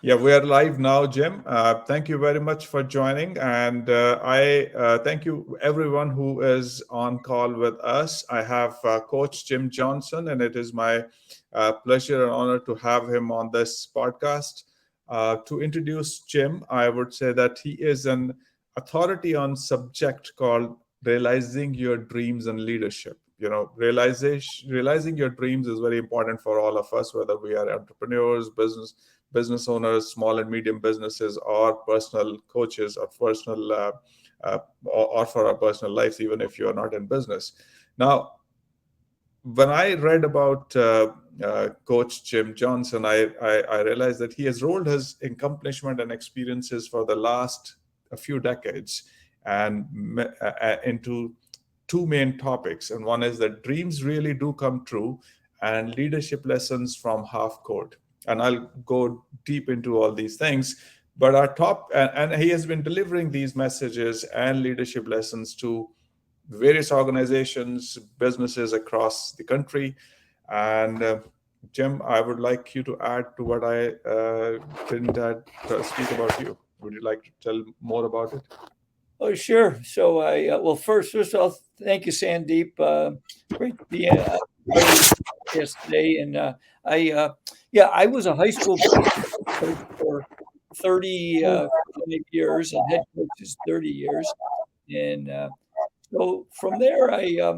Yeah, we are live now, Jim. Thank you very much for joining. And I thank you, everyone who is on call with us. I have Coach Jim Johnson, and it is my pleasure and honor to have him on this podcast. To introduce Jim, I would say that he is an authority on subject called realizing your dreams and leadership. Realizing your dreams is very important for all of us, whether we are entrepreneurs, business owners, small and medium businesses, or personal coaches, or personal or for our personal lives, even if you are not in business. Now, when I read about Coach Jim Johnson, I realized that he has rolled his accomplishment and experiences for the last a few decades and into two main topics. And one is that dreams really do come true, and leadership lessons from half court. And I'll go deep into all these things. But our top, and he has been delivering these messages and leadership lessons to various organizations, businesses across the country. And Jim, I would like you to add to what I didn't speak about you. Would you like to tell more about it? Oh, sure. So well, first of all, thank you, Sandeep. Great to be part of this podcast today. And I, yeah, I was a high school coach for 35 years and head coach is 30 years. And so from there, I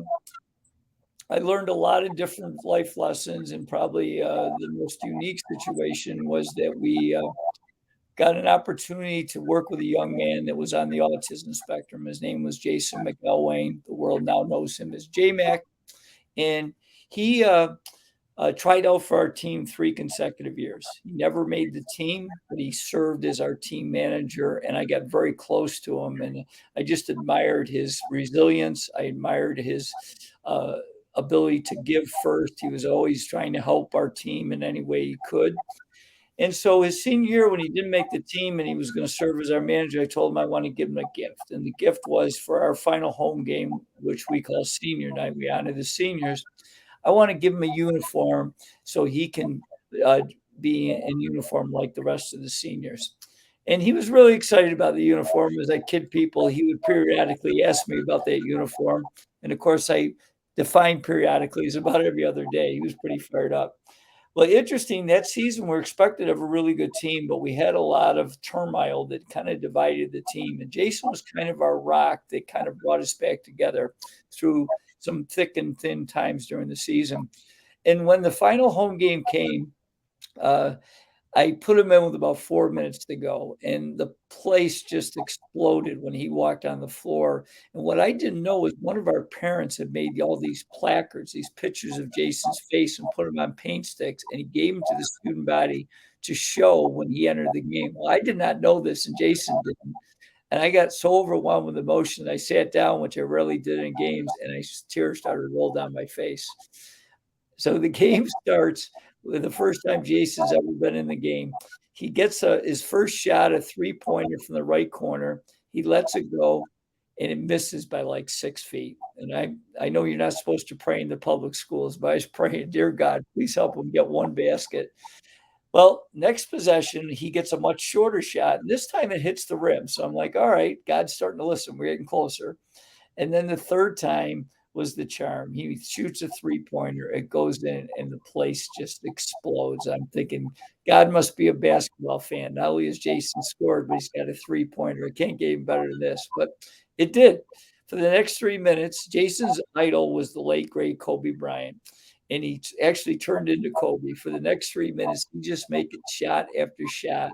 learned a lot of different life lessons. And probably the most unique situation was that we got an opportunity to work with a young man that was on the autism spectrum. His name was Jason McElwain. The world now knows him as JMac. And he tried out for our team 3 consecutive years. He never made the team, but he served as our team manager. And I got very close to him. And I just admired his resilience. I admired his ability to give first. He was always trying to help our team in any way he could. And so his senior year, when he didn't make the team and he was going to serve as our manager, I told him I want to give him a gift. And the gift was for our final home game, which we call senior night. We honor the seniors. I want to give him a uniform so he can uh, be in uniform like the rest of the seniors. And he was really excited about the uniform. As I kid people, he would periodically ask me about that uniform. And of course, I defined periodically as about every other day. He was pretty fired up. Well, interesting, that season we're expected to have a really good team, but we had a lot of turmoil that kind of divided the team. And Jason was kind of our rock that kind of brought us back together through some thick and thin times during the season. And when the final home game came, uh, I put him in with about 4 minutes to go, and the place just exploded when he walked on the floor. And what I didn't know was one of our parents had made all these placards, these pictures of Jason's face, and put them on paint sticks, and he gave them to the student body to show when he entered the game. Well, I did not know this, and Jason didn't. And I got so overwhelmed with emotion, I sat down, which I rarely did in games, and tears started to roll down my face. So the game starts with the first time Jason's ever been in the game. He gets his first shot, a 3-pointer from the right corner. He lets it go, and it misses by like 6 feet. And I know you're not supposed to pray in the public schools, but I was praying, dear God, please help him get one basket. Well, next possession, he gets a much shorter shot. And this time it hits the rim. So I'm like, all right, God's starting to listen. We're getting closer. And then the third time was the charm. He shoots a 3-pointer, it goes in, and the place just explodes. I'm thinking, God must be a basketball fan. Not only has Jason scored, but he's got a 3-pointer. It can't get even better than this. But it did. For the next 3 minutes, Jason's idol was the late, great Kobe Bryant. And he actually turned into Kobe. For the next 3 minutes, he just making shot after shot.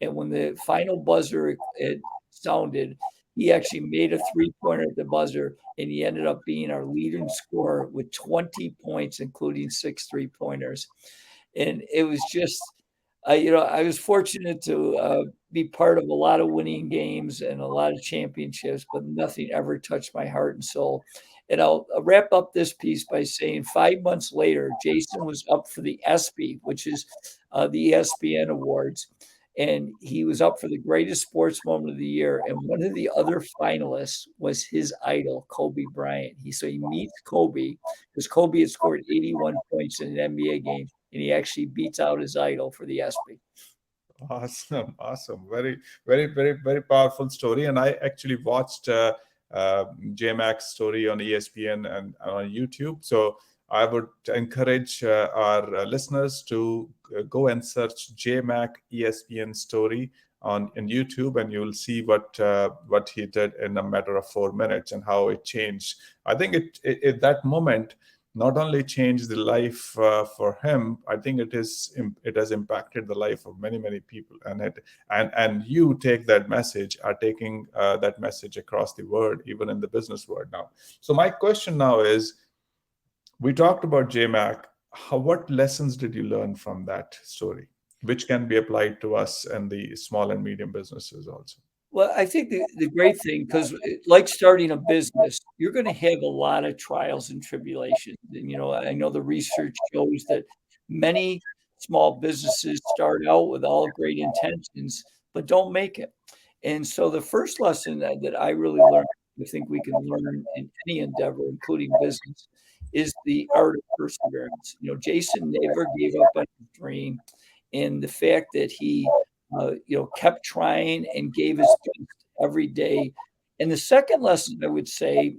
And when the final buzzer it sounded, he actually made a 3-pointer at the buzzer, and he ended up being our leading scorer with 20 points, including 6 3-pointers. And it was just, I was fortunate to be part of a lot of winning games and a lot of championships, but nothing ever touched my heart and soul. And I'll wrap up this piece by saying 5 months later, Jason was up for the ESPY, which is the ESPN Awards, and he was up for the greatest sports moment of the year. And one of the other finalists was his idol, Kobe Bryant. So he meets Kobe because Kobe had scored 81 points in an NBA game, and he actually beats out his idol for the ESPY. Awesome, awesome. Very, very, very, very powerful story. And I actually watched JMac's story on ESPN and on YouTube. So I would encourage our listeners to go and search JMac ESPN story on YouTube, and you'll see what he did in a matter of 4 minutes and how it changed. I think that moment not only changed the life for him. I think it has impacted the life of many, many people, and you take that message, are taking that message across the world, even in the business world now. So my question now is, we talked about JMac. What lessons did you learn from that story, which can be applied to us and the small and medium businesses also? Well, I think the great thing, because like starting a business, you're going to have a lot of trials and tribulations. And, I know the research shows that many small businesses start out with all great intentions, but don't make it. And so the first lesson that I really learned, I think we can learn in any endeavor, including business, is the art of perseverance. Jason never gave up on his dream, and the fact that he kept trying and gave his best every day. And the second lesson I would say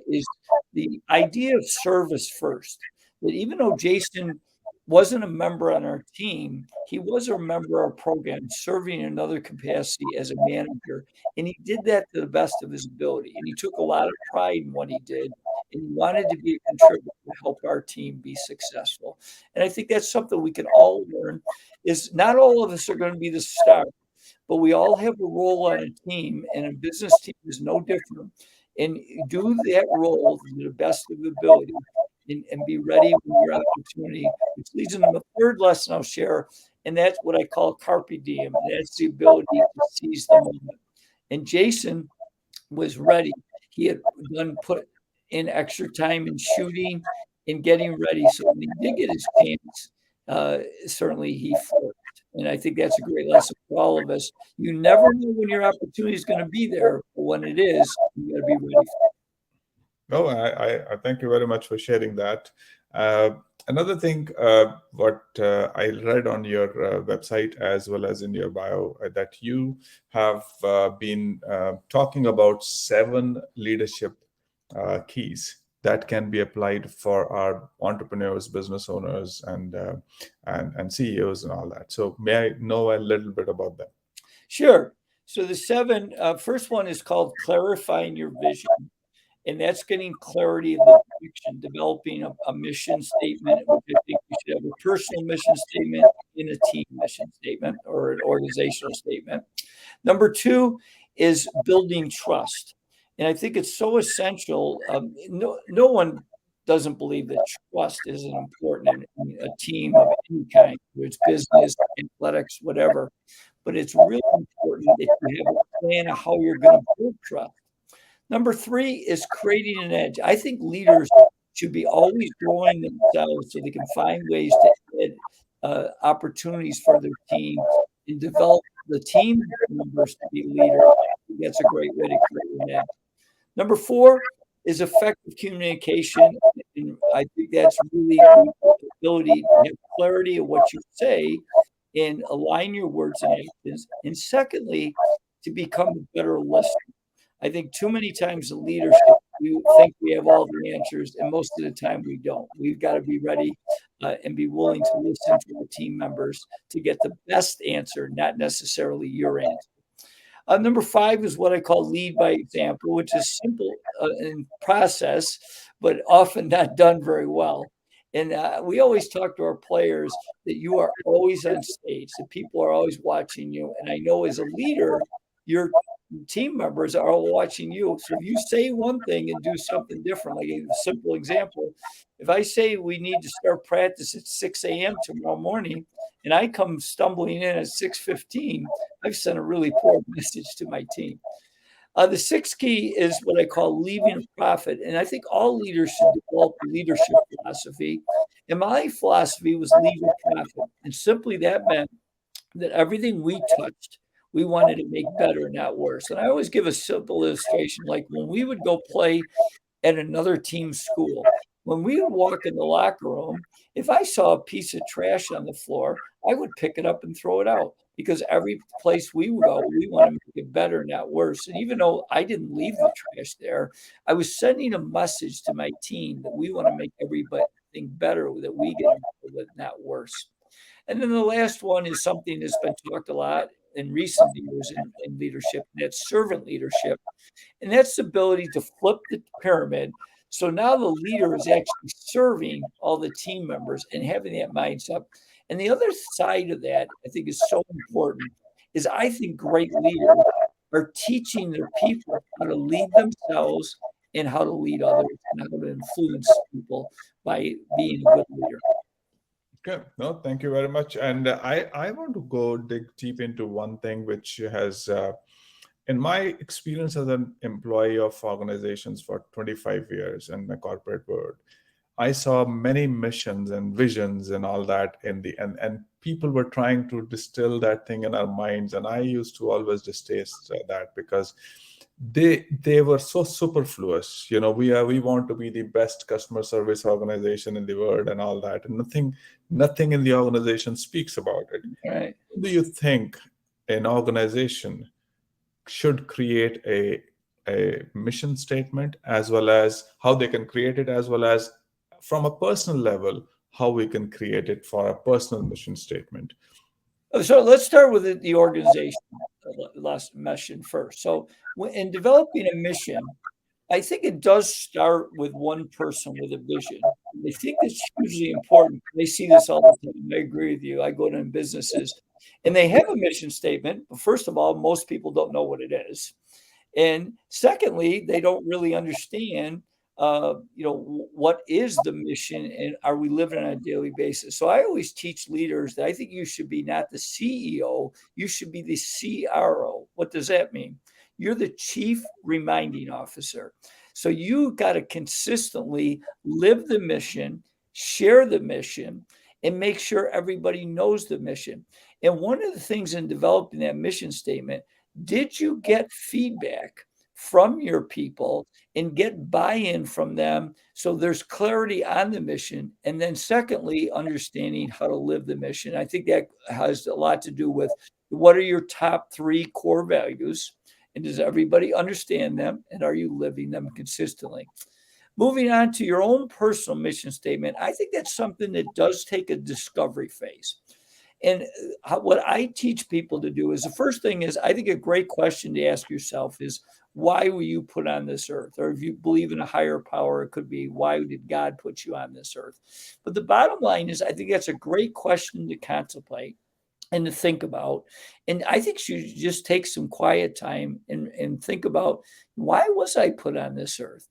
is the idea of service first. That even though Jason wasn't a member on our team, he was a member of our program, serving in another capacity as a manager. And he did that to the best of his ability. And he took a lot of pride in what he did. And he wanted to be a contributor to help our team be successful. And I think that's something we can all learn, is not all of us are going to be the star, but we all have a role on a team, and a business team is no different. And do that role to the best of the ability, and be ready when your opportunity, which leads into the third lesson I'll share, and that's what I call carpe diem. And that's the ability to seize the moment. And Jason was ready. He had put in extra time in shooting and getting ready. So when he did get his chance, certainly he flourished. And I think that's a great lesson for all of us. You never know when your opportunity is going to be there, but when it is, you got to be ready for it. No, I thank you very much for sharing that. Another thing, what I read on your website as well as in your bio, that you have been talking about 7 leadership keys that can be applied for our entrepreneurs, business owners, and CEOs and all that. So may I know a little bit about that? Sure. So the first one is called clarifying your vision. And that's getting clarity of the direction, developing a mission statement, which I think we should have a personal mission statement and a team mission statement or an organizational statement. Number 2 is building trust. And I think it's so essential. No one doesn't believe that trust isn't important in a team of any kind, whether it's business, athletics, whatever. But it's really important that you have a plan of how you're going to build trust. Number 3 is creating an edge. I think leaders should be always growing themselves so they can find ways to add opportunities for their team and develop the team members to be leaders. I think that's a great way to create an edge. Number 4 is effective communication. And I think that's really the ability to have clarity of what you say and align your words and actions. And secondly, to become a better listener. I think too many times in leadership, we think we have all the answers, and most of the time we don't. We've got to be ready and be willing to listen to our team members to get the best answer, not necessarily your answer. Number 5 is what I call lead by example, which is simple in process, but often not done very well. And we always talk to our players that you are always on stage, that people are always watching you. And I know as a leader, your team members are all watching you. So if you say one thing and do something different, like a simple example, if I say we need to start practice at 6 a.m. tomorrow morning, and I come stumbling in at 6:15, I've sent a really poor message to my team. The 6th key is what I call leaving a profit. And I think all leaders should develop a leadership philosophy. And my philosophy was leave a profit. And simply that meant that everything we touched, we wanted to make better, not worse. And I always give a simple illustration, like when we would go play at another team's school, When we would walk in the locker room, if I saw a piece of trash on the floor, I would pick it up and throw it out because every place we would go, we want to make it better, not worse. And even though I didn't leave the trash there, I was sending a message to my team that we want to make everybody better, that we get involved with, not worse. And then the last one is something that's been talked a lot in recent years in leadership, and that's servant leadership. And that's the ability to flip the pyramid. So now the leader is actually serving all the team members and having that mindset. And the other side of that, I think, is so important, is I think great leaders are teaching their people how to lead themselves and how to lead others and how to influence people by being a good leader. Okay, no, thank you very much. And I want to go dig deep into one thing which has, in my experience as an employee of organizations for 25 years in the corporate world, I saw many missions and visions and all that in the and people were trying to distill that thing in our minds, and I used to always distaste that because they were so superfluous. You know, we want to be the best customer service organization in the world and all that, and nothing in the organization speaks about it. Right. Do you think an organization should create a mission statement, as well as how they can create it, as well as from a personal level how we can create it for a personal mission statement? So let's start with the organization last mission first. So in developing a mission, I think it does start with one person with a vision. I think it's hugely important. They see this all the time. I agree with you. I go to businesses and they have a mission statement. But first of all, most people don't know what it is. And secondly, they don't really understand, what is the mission and are we living on a daily basis? So I always teach leaders that I think you should be not the CEO, you should be the CRO. What does that mean? You're the chief reminding officer. So you got to consistently live the mission, share the mission, and make sure everybody knows the mission. And one of the things in developing that mission statement, did you get feedback from your people and get buy-in from them so there's clarity on the mission? And then secondly, understanding how to live the mission. I think that has a lot to do with what are your top 3 core values, and does everybody understand them, and are you living them consistently? Moving on to your own personal mission statement, I think that's something that does take a discovery phase. And what I teach people to do is, the first thing is, I think a great question to ask yourself is, why were you put on this earth? Or if you believe in a higher power, it could be, why did God put you on this earth? But the bottom line is, I think that's a great question to contemplate and to think about. And I think you should just take some quiet time and think about, why was I put on this earth?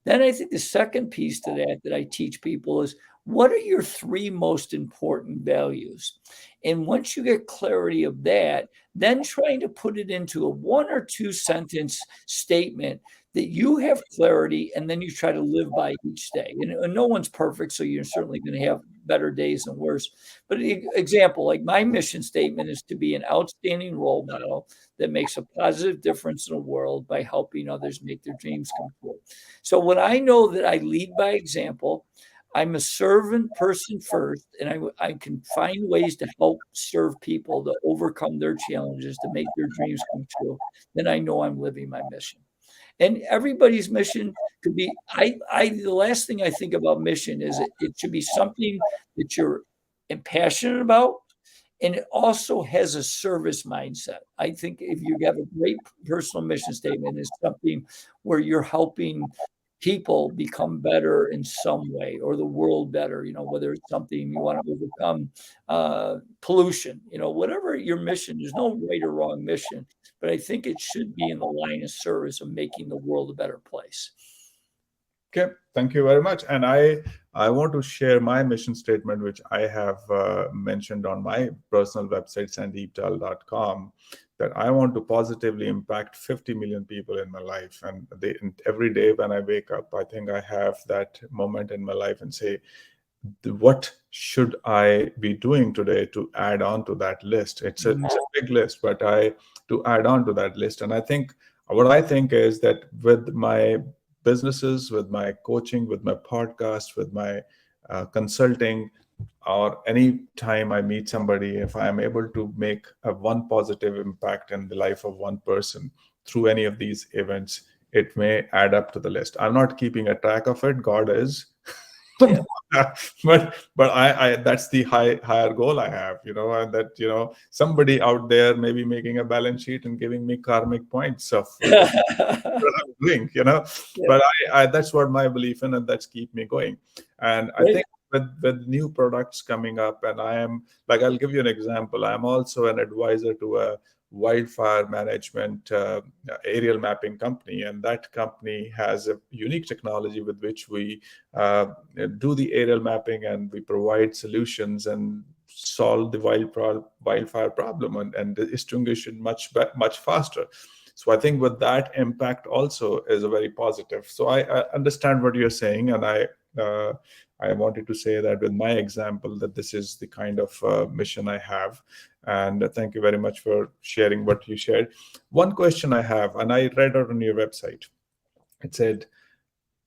Then I think the second piece to that I teach people is, what are your 3 most important values? And once you get clarity of that, then trying to put it into a 1 or 2 sentence statement that you have clarity, and then you try to live by each day. And no one's perfect, so you're certainly going to have better days and worse. But example, like my mission statement is to be an outstanding role model that makes a positive difference in the world by helping others make their dreams come true. So when I know that I lead by example, I'm a servant person first, and I can find ways to help serve people to overcome their challenges, to make their dreams come true, then I know I'm living my mission. And everybody's mission could be, the last thing I think about mission is it should be something that you're passionate about, and it also has a service mindset. I think if you have a great personal mission statement, it's something where you're helping people become better in some way, or the world better, whether it's something you want to overcome, pollution, whatever your mission. There's no right or wrong mission, but I think it should be in the line of service of making the world a better place. Okay, thank you very much. And I want to share my mission statement, which I have mentioned on my personal website, sandeepdal.com, that I want to positively impact 50 million people in my life. And every day when I wake up, I think I have that moment in my life and say, what should I be doing today to add on to that list? It's a big list, but to add on to that list. And I think what I think is that with my businesses, with my coaching, with my podcast, with my consulting, or any time I meet somebody, if I am able to make a one positive impact in the life of one person through any of these events, it may add up to the list. I'm not keeping a track of it. God is. Yeah. But I that's the higher goal I have, and that, somebody out there may be making a balance sheet and giving me karmic points of what I'm doing, Yeah. but I that's what my belief in, and that's keep me going. And I Great. think with new products coming up, and I am, like, I'll give you an example. I'm also an advisor to a wildfire management aerial mapping company, and that company has a unique technology with which we uh, do the aerial mapping, and we provide solutions and solve the wildfire problem, and extinguish it much faster. So I think with that impact also is a very positive. So I understand what you're saying, and uh, I wanted to say that with my example, that this is the kind of mission I have. And thank you very much for sharing what you shared. One question I have, and I read out on your website, it said,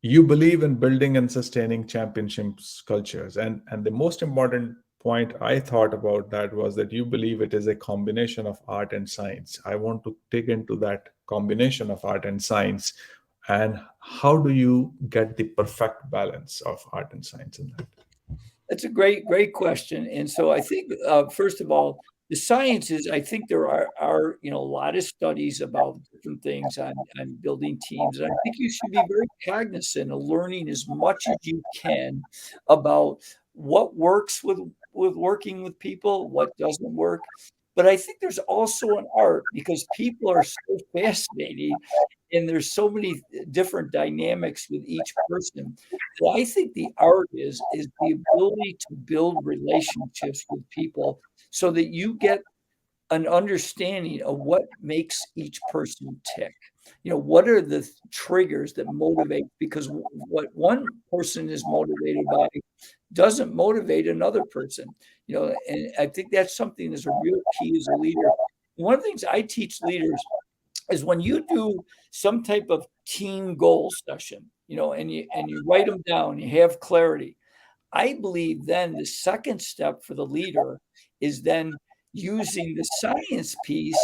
you believe in building and sustaining championships cultures, and the most important point I thought about that was that you believe it is a combination of art and science. I want to dig into that combination of art and science, and how do you get the perfect balance of art and science in that? That's a great question. And so I think, first of all, the sciences, I think there are a lot of studies about different things on building teams. And I think you should be very cognizant of learning as much as you can about what works with working with people, what doesn't work. But I think there's also an art because people are so fascinating and there's so many different dynamics with each person. So I think the art is the ability to build relationships with people so that you get an understanding of what makes each person tick. What are the triggers that motivate? Because what one person is motivated by doesn't motivate another person. And I think that's something that's a real key as a leader. One of the things I teach leaders is when you do some type of team goal session, and you write them down, you have clarity. I believe then the second step for the leader is then using the science piece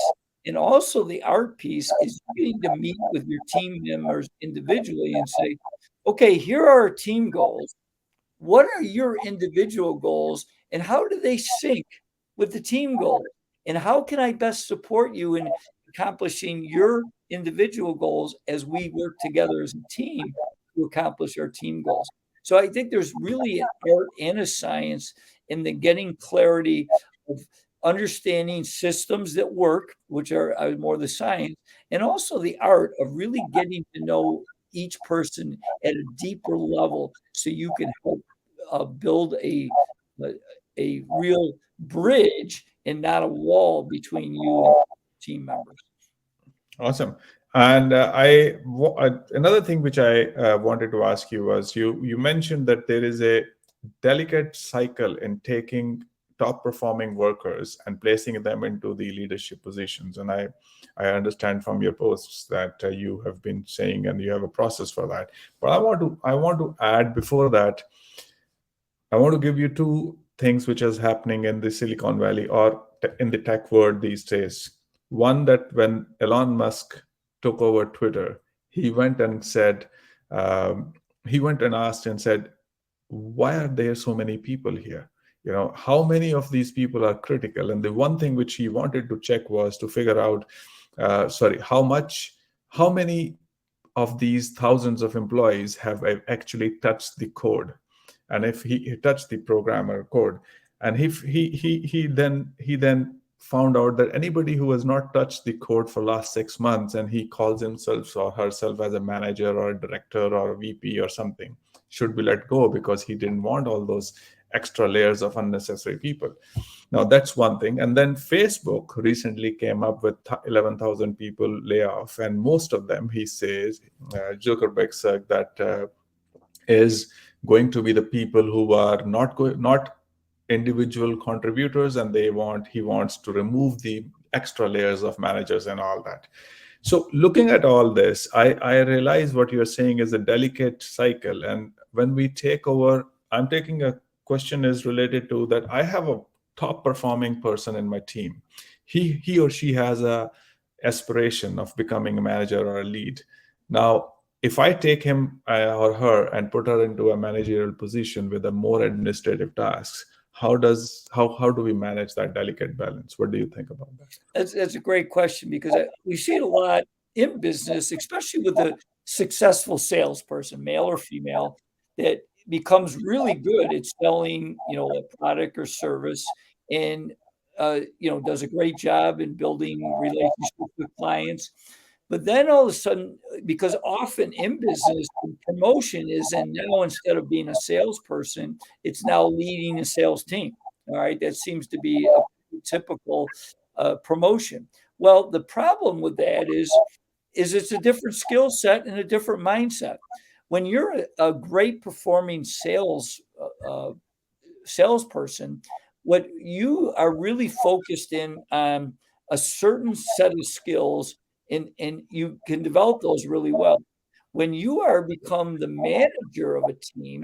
and also the art piece is getting to meet with your team members individually and say, okay, here are our team goals. What are your individual goals and how do they sync with the team goals? And how can I best support you in accomplishing your individual goals as we work together as a team to accomplish our team goals? So I think there's really an art and a science in the getting clarity of understanding systems that work, which are more the science, and also the art of really getting to know each person at a deeper level so you can help build a a real bridge and not a wall between you and team members. Awesome. And another thing which I wanted to ask you was, you mentioned that there is a delicate cycle in taking top performing workers and placing them into the leadership positions. And I understand from your posts that you have been saying, and you have a process for that. But I want to add before that, I want to give you two things which is happening in the Silicon Valley, or in the tech world these days. One, that when Elon Musk took over Twitter, he went and said, he went and asked and said, why are there so many people here? How many of these people are critical? And the one thing which he wanted to check was to figure out, how many of these thousands of employees have actually touched the code, and if he touched the programmer code, and if he then found out that anybody who has not touched the code for last 6 months, and he calls himself or herself as a manager or a director or a VP or something, should be let go, because he didn't want all those extra layers of unnecessary people. Now that's one thing. And then Facebook recently came up with 11,000 people layoff, and most of them, he says, Zuckerberg said that is going to be the people who are not individual contributors, and he wants to remove the extra layers of managers and all that. So looking at all this, I realize what you're saying is a delicate cycle. And when we take over, I'm taking a question is related to that. I have a top performing person in my team. He or she has a aspiration of becoming a manager or a lead. Now, if I take him or her and put her into a managerial position with a more administrative tasks, how do we manage that delicate balance? What do you think about that? That's a great question because we see it a lot in business, especially with a successful salesperson, male or female, that becomes really good at selling, a product or service, and does a great job in building relationships with clients. But then all of a sudden, because often in business, the promotion is, and now instead of being a salesperson, it's now leading a sales team. All right, that seems to be a typical promotion. Well, the problem with that is it's a different skill set and a different mindset. When you're a great performing salesperson, what you are really focused in on a certain set of skills, and you can develop those really well. When you are become the manager of a team,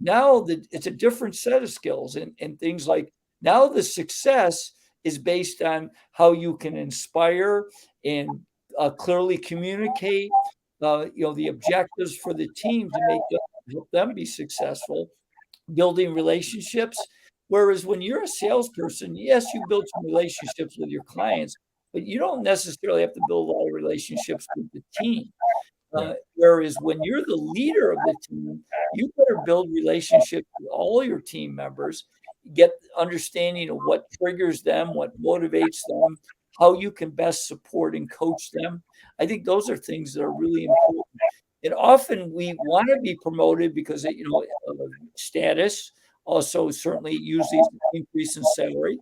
now it's a different set of skills, and things like now the success is based on how you can inspire and clearly communicate, the objectives for the team to help them be successful, building relationships. Whereas when you're a salesperson, yes, you build some relationships with your clients, but you don't necessarily have to build a lot of relationships with the team. Yeah. Whereas when you're the leader of the team, you better build relationships with all your team members, get understanding of what triggers them, what motivates them, how you can best support and coach them. I think those are things that are really important. And often we want to be promoted because status, also certainly usually increase in salary.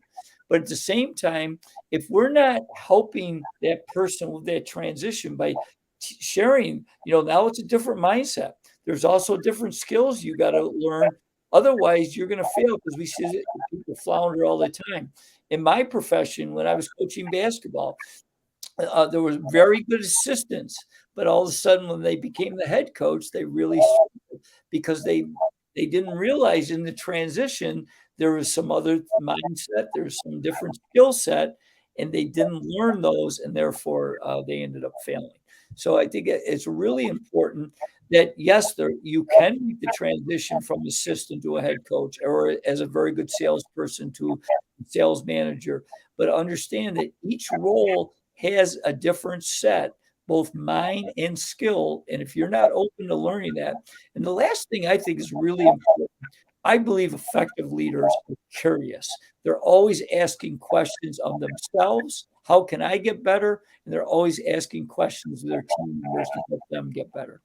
But at the same time, if we're not helping that person with that transition by sharing, now it's a different mindset. There's also different skills you got to learn. Otherwise, you're going to fail because we see people flounder all the time. In my profession, when I was coaching basketball, there was very good assistants, but all of a sudden, when they became the head coach, they really struggled because they didn't realize in the transition there was some other mindset, there's some different skill set, and they didn't learn those, and therefore they ended up failing. So I think it's really important that yes, there you can make the transition from assistant to a head coach, or as a very good salesperson to sales manager, but understand that each role has a different set, both mind and skill. And if you're not open to learning that, and the last thing I think is really important, I believe effective leaders are curious. They're always asking questions of themselves. How can I get better? And they're always asking questions of their team members to help them get better.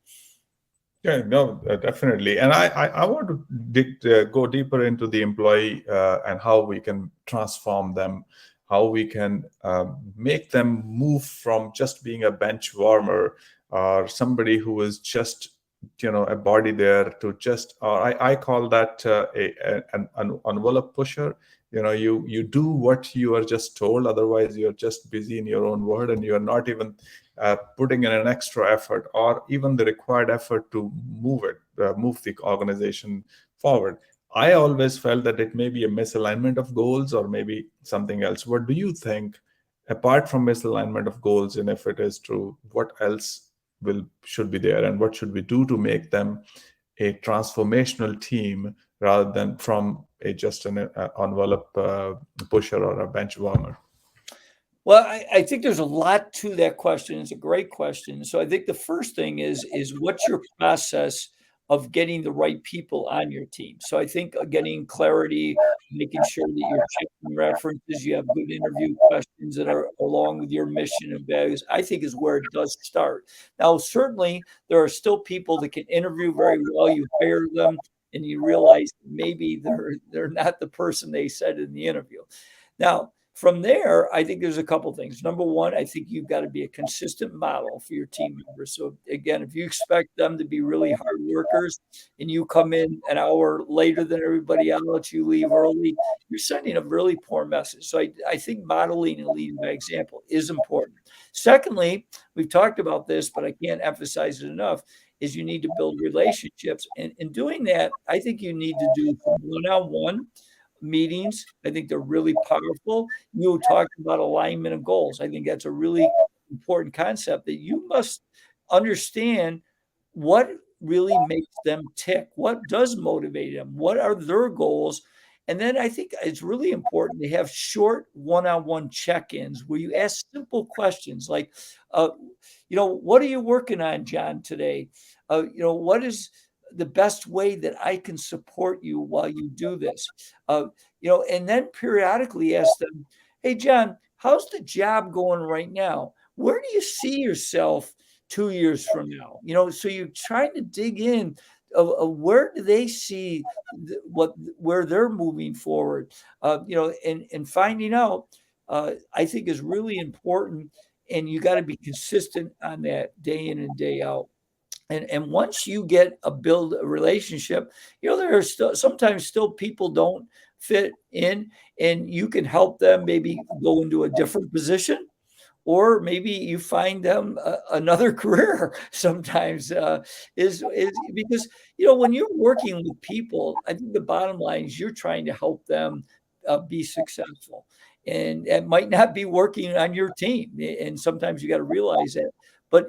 Yeah, no, definitely. And I want to go deeper into the employee and how we can transform them, how we can make them move from just being a bench warmer or somebody who is just, a body there to just, or I call that an envelope pusher. You do what you are just told. Otherwise, you're just busy in your own world and you're not even putting in an extra effort or even the required effort to move the organization forward. I always felt that it may be a misalignment of goals or maybe something else. What do you think, apart from misalignment of goals, and if it is true, what else should be there, and what should we do to make them a transformational team rather than from just an envelope pusher or a bench warmer? Well, I think there's a lot to that question. It's a great question. So I think the first thing is what's your process of getting the right people on your team? So I think getting clarity, making sure that you're checking references, you have good interview questions that are along with your mission and values, I think is where it does start. Now, certainly there are still people that can interview very well. You hire them and you realize maybe they're not the person they said in the interview. Now, From there, I think there's a couple things. Number one, I think you've got to be a consistent model for your team members. So again, if you expect them to be really hard workers and you come in an hour later than everybody else, you leave early, you're sending a really poor message. So I think modeling and leading by example is important. Secondly, we've talked about this, but I can't emphasize it enough, is you need to build relationships. And in doing that, I think you need to do one-on-one meetings. I think they're really powerful. You talked about alignment of goals. I think that's a really important concept, that you must understand what really makes them tick, what does motivate them, what are their goals. And then I think it's really important to have short one-on-one check-ins where you ask simple questions like, uh, what are you working on, John, today? What is the best way that I can support you while you do this? And then periodically ask them, hey, John, how's the job going right now? Where do you see yourself 2 years from now? So you're trying to dig in of where do they see where they're moving forward, and finding out, I think is really important. And you got to be consistent on that day in and day out. And once you build a relationship, there are still sometimes still people don't fit in, and you can help them maybe go into a different position, or maybe you find them another career sometimes, is because when you're working with people, I think the bottom line is you're trying to help them be successful, and it might not be working on your team, and sometimes you got to realize that. But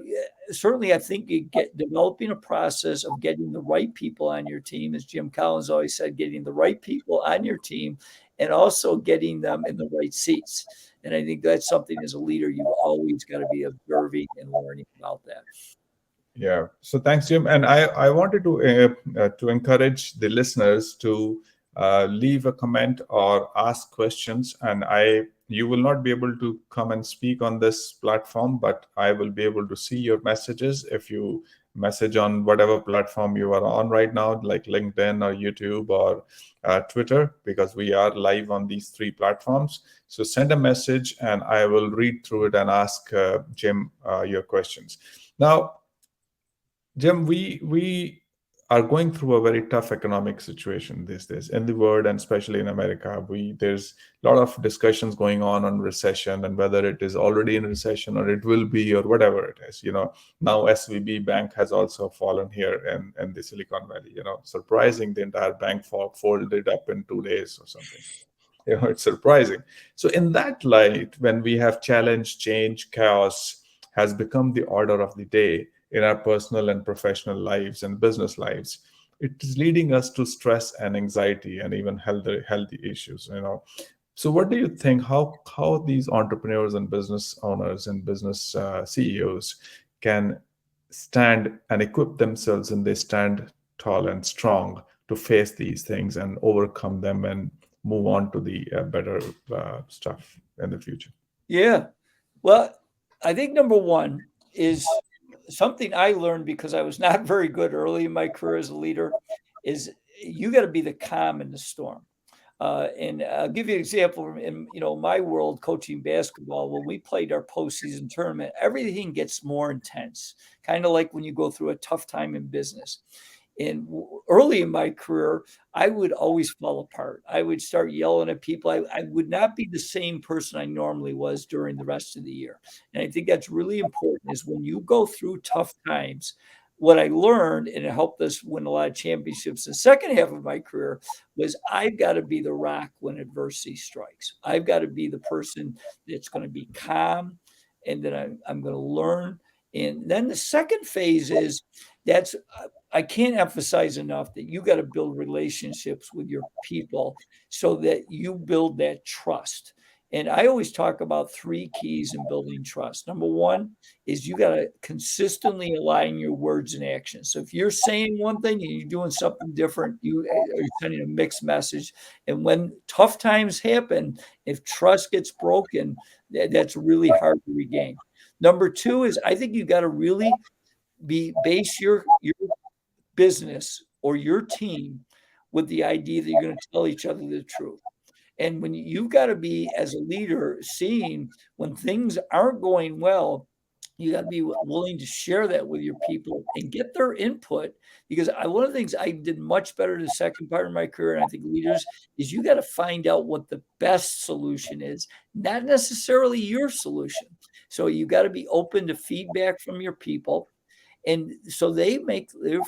certainly, I think you get developing a process of getting the right people on your team, as Jim Collins always said, getting the right people on your team, and also getting them in the right seats. And I think that's something as a leader you've always got to be observing and learning about that. Yeah. So thanks, Jim. And I wanted to encourage the listeners to leave a comment or ask questions. And you will not be able to come and speak on this platform, but I will be able to see your messages if you message on whatever platform you are on right now, like LinkedIn or YouTube or Twitter, because we are live on these three platforms. So send a message and I will read through it and ask Jim your questions. Now, Jim, we are going through a very tough economic situation these days in the world, and especially in America. There's a lot of discussions going on recession and whether it is already in recession or it will be or whatever it is. Now SVB Bank has also fallen here in the Silicon Valley. Surprising, the entire bank folded up in 2 days or something. It's surprising. So in that light, when we have challenge, change, chaos has become the order of the day in our personal and professional lives and business lives, it is leading us to stress and anxiety and even healthy issues. So what do you think, how these entrepreneurs and business owners and business CEOs can stand and equip themselves, and they stand tall and strong to face these things and overcome them and move on to the better stuff in the future? Yeah. Well, I think number one is something I learned because I was not very good early in my career as a leader, is you got to be the calm in the storm. And I'll give you an example in my world, coaching basketball. When we played our postseason tournament, everything gets more intense, kind of like when you go through a tough time in business. And early in my career, I would always fall apart. I would start yelling at people. I would not be the same person I normally was during the rest of the year. And I think that's really important, is when you go through tough times, what I learned, and it helped us win a lot of championships the second half of my career, was I've got to be the rock when adversity strikes. I've got to be the person that's going to be calm, and that I'm going to learn. And then the second phase is, that's I can't emphasize enough that you got to build relationships with your people so that you build that trust. And I always talk about three keys in building trust. Number one is you got to consistently align your words and actions. So if you're saying one thing and you're doing something different, you are sending a mixed message. And when tough times happen, if trust gets broken, that's really hard to regain. Number two is, I think you got to really base your business or your team with the idea that you're going to tell each other the truth. And when you've got to be, as a leader, seeing when things aren't going well, you got to be willing to share that with your people and get their input. Because one of the things I did much better the second part of my career, and I think leaders, is you got to find out what the best solution is, not necessarily your solution. So you got to be open to feedback from your people, and so they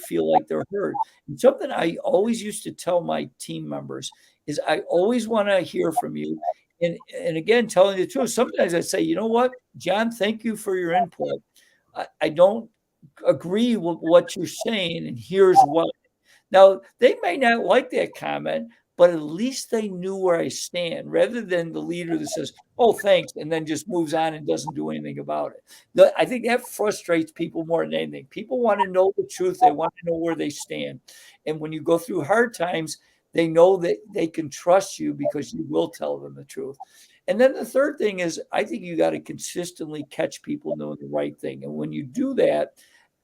feel like they're heard. And something I always used to tell my team members is, I always want to hear from you. And again, telling the truth, sometimes I say, you know what, John, thank you for your input. I don't agree with what you're saying, and here's why. Now, they may not like that comment, but at least they knew where I stand, rather than the leader that says, "Oh, thanks," and then just moves on and doesn't do anything about it. I think that frustrates people more than anything. People want to know the truth. They want to know where they stand. And when you go through hard times, they know that they can trust you because you will tell them the truth. And then the third thing is, I think you got to consistently catch people doing the right thing. And when you do that,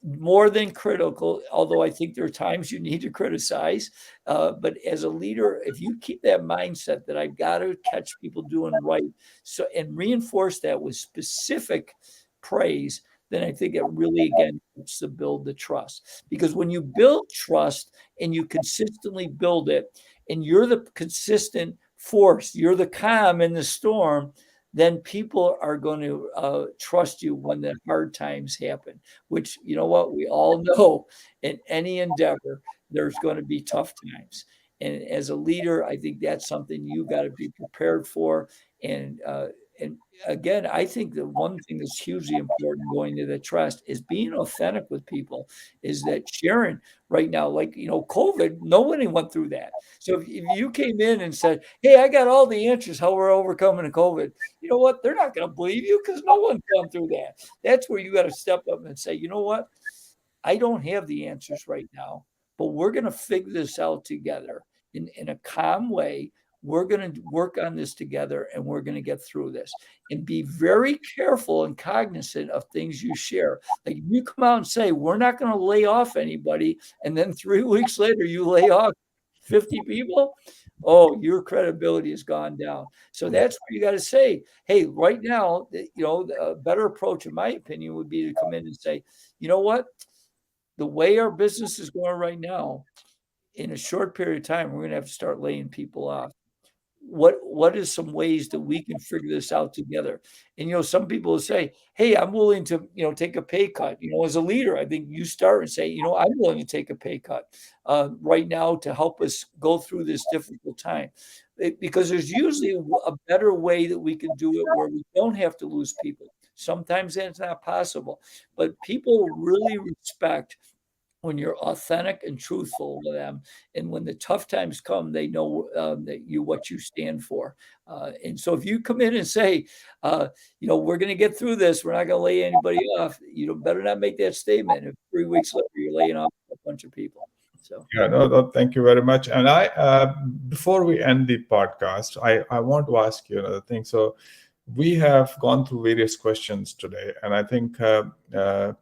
more than critical, although I think there are times you need to criticize. But as a leader, if you keep that mindset that I've got to catch people doing right, so and reinforce that with specific praise, then I think it really, again, helps to build the trust. Because when you build trust and you consistently build it, and you're the consistent force, you're the calm in the storm, then people are going to trust you when the hard times happen, which, you know what, we all know in any endeavor, there's going to be tough times. And as a leader, I think that's something you got to be prepared for. And again, I think the one thing that's hugely important going to the trust is being authentic with people, is that sharing right now, like, COVID, nobody went through that. So if you came in and said, "Hey, I got all the answers how we're overcoming the COVID," you know what? They're not going to believe you, because no one's gone through that. That's where you got to step up and say, "You know what? I don't have the answers right now, but we're going to figure this out together in a calm way. We're going to work on this together, and we're going to get through this." And be very careful and cognizant of things you share. Like, if you come out and say, "We're not going to lay off anybody," and then 3 weeks later you lay off 50 people, oh, your credibility has gone down. So that's where you got to say, "Hey, right now, a better approach, in my opinion, would be to come in and say, you know what? The way our business is going right now, in a short period of time, we're going to have to start laying people off. What is some ways that we can figure this out together?" And some people will say, "Hey, I'm willing to take a pay cut." As a leader, I think you start and say, "I'm willing to take a pay cut right now to help us go through this difficult time." Because there's usually a better way that we can do it, where we don't have to lose people. Sometimes that's not possible, but people really respect when you're authentic and truthful with them. And when the tough times come, they know what you stand for. And so if you come in and say, "We're going to get through this, we're not going to lay anybody off," better not make that statement if 3 weeks later you're laying off a bunch of people. So. Yeah, no, thank you very much. And before we end the podcast, I want to ask you another thing. So we have gone through various questions today, and I think I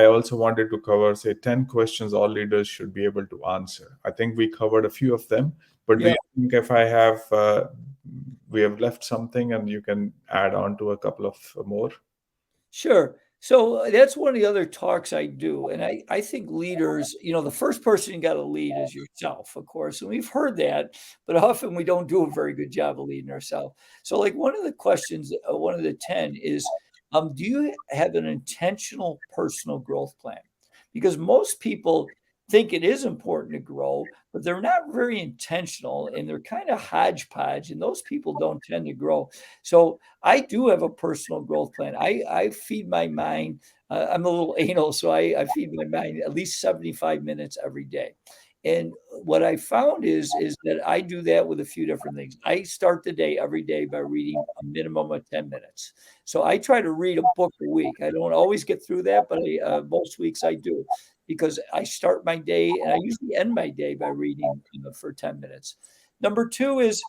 also wanted to cover, say, 10 questions all leaders should be able to answer. I think we covered a few of them, but do Yeah. you think if we have left something and you can add on to a couple of more? Sure. So that's one of the other talks I do. And I think leaders, the first person you got to lead is yourself, of course. And we've heard that, but often we don't do a very good job of leading ourselves. So, like, one of the questions, one of the 10 is, do you have an intentional personal growth plan? Because most people think it is important to grow, but they're not very intentional, and they're kind of hodgepodge, and those people don't tend to grow. So I do have a personal growth plan. I feed my mind. I'm a little anal, so I feed my mind at least 75 minutes every day. And what I found is that I do that with a few different things. I start the day every day by reading a minimum of 10 minutes. So I try to read a book a week. I don't always get through that, but most weeks I do, because I start my day, and I usually end my day by reading for 10 minutes. Number two is,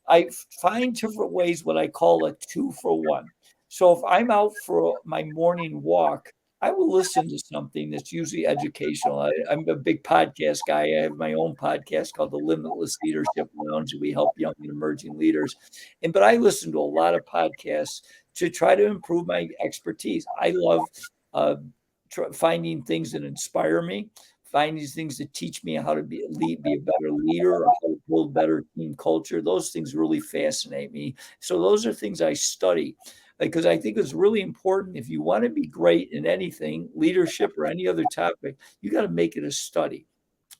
I find different ways, what I call a 2-for-1. So if I'm out for my morning walk, I will listen to something that's usually educational. I'm a big podcast guy. I have my own podcast called the Limitless Leadership Lounge, and we help young and emerging leaders. But I listen to a lot of podcasts to try to improve my expertise. I love uh, finding things that inspire me, finding things that teach me how to be a better leader, or how to build better team culture. Those things really fascinate me. So those are things I study, because I think it's really important. If you want to be great in anything, leadership or any other topic, you got to make it a study.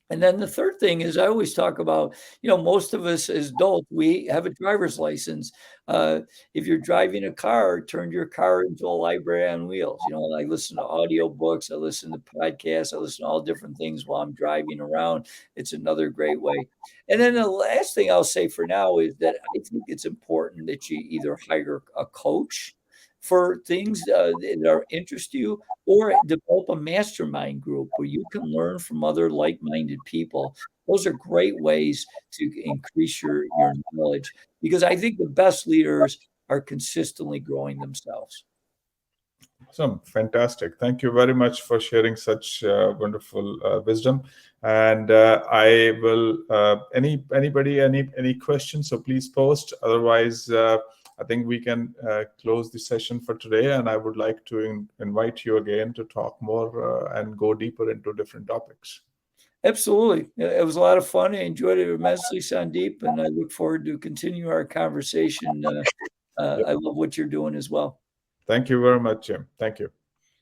And then the third thing is, I always talk about, most of us as adults, we have a driver's license. Uh, if you're driving a car, turn your car into a library on wheels. I listen to audiobooks, I listen to podcasts, I listen to all different things while I'm driving around. It's another great way. And then the last thing I'll say for now is that I think it's important that you either hire a coach for things that interest you, or develop a mastermind group where you can learn from other like-minded people. Those are great ways to increase your knowledge, because I think the best leaders are consistently growing themselves. Awesome, fantastic. Thank you very much for sharing such wonderful wisdom. And I will anybody any questions? So please post. Otherwise, I think we can close the session for today. And I would like to invite you again to talk more and go deeper into different topics. Absolutely. It was a lot of fun. I enjoyed it immensely, Sandeep, and I look forward to continue our conversation. Yep. I love what you're doing as well. Thank you very much, Jim. Thank you.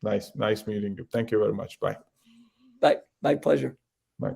Nice meeting you. Thank you very much. Bye. Bye. My pleasure. Bye.